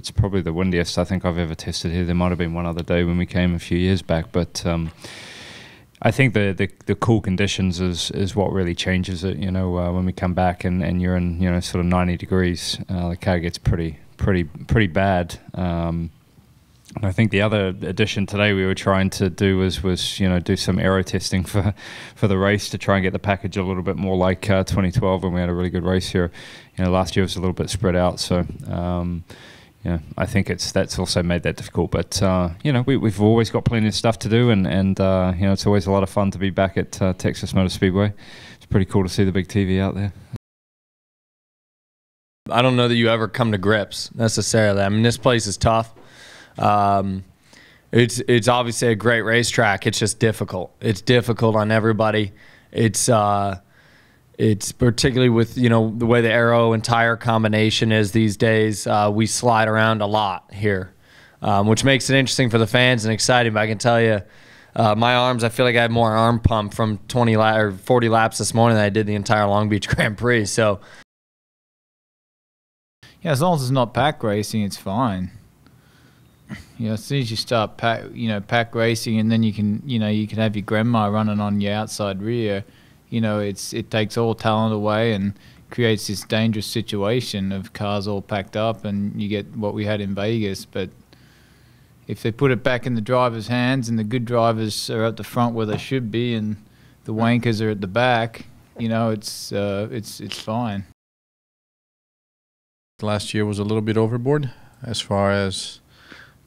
It's probably the windiest I think I've ever tested here. There might have been one other day when we came a few years back, but I think the cool conditions is what really changes it. You know, when we come back and you're in, you know, sort of 90 degrees, the car gets pretty bad. And I think the other addition today we were trying to do was you know, do some aero testing for the race to try and get the package a little bit more like 2012 when we had a really good race here. You know, last year was a little bit spread out, so yeah, I think that's also made that difficult. But you know, we've always got plenty of stuff to do, and you know, it's always a lot of fun to be back at Texas Motor Speedway. It's pretty cool to see the big TV out there. I don't know that you ever come to grips necessarily. I mean, this place is tough. It's obviously a great racetrack. It's just difficult. It's difficult on everybody. It's particularly with, you know, the way the aero and tire combination is these days. We slide around a lot here, which makes it interesting for the fans and exciting. But I can tell you, my arms, I feel like I had more arm pump from 40 laps this morning than I did the entire Long Beach Grand Prix. So yeah, as long as it's not pack racing, it's fine. You know, as soon as you start pack racing, and then you can have your grandma running on your outside rear, you know, it takes all talent away and creates this dangerous situation of cars all packed up, and you get what we had in Vegas. But if they put it back in the driver's hands and the good drivers are at the front where they should be and the wankers are at the back, you know, it's fine. Last year was a little bit overboard as far as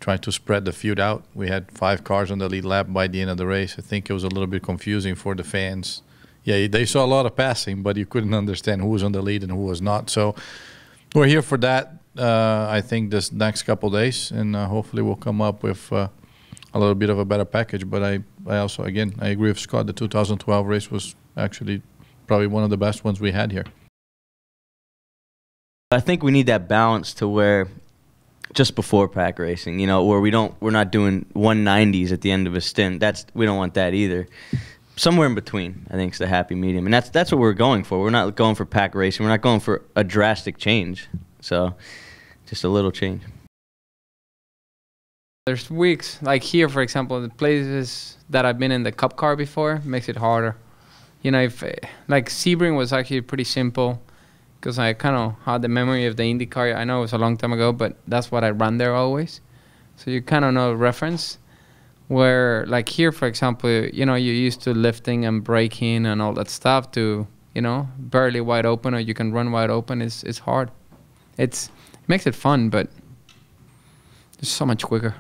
trying to spread the field out. We had 5 cars on the lead lap by the end of the race. I think it was a little bit confusing for the fans. Yeah, they saw a lot of passing, but you couldn't understand who was on the lead and who was not. So we're here for that, I think, this next couple days, and hopefully we'll come up with a little bit of a better package. But I also, again, I agree with Scott. The 2012 race was actually probably one of the best ones we had here. I think we need that balance to where just before pack racing, you know, where we're not doing 190s at the end of a stint. We don't want that either. Somewhere in between, I think, is the happy medium, and that's what we're going for. We're not going for pack racing. We're not going for a drastic change. So, just a little change. There's weeks like here, for example, the places that I've been in the Cup car before makes it harder. You know, if like Sebring was actually pretty simple, because I kind of had the memory of the IndyCar. I know it was a long time ago, but that's what I ran there always. So you kind of know the reference. Where, like here, for example, you know, you're used to lifting and braking and all that stuff to, you know, barely wide open, or you can run wide open. It's hard. It makes it fun, but it's so much quicker.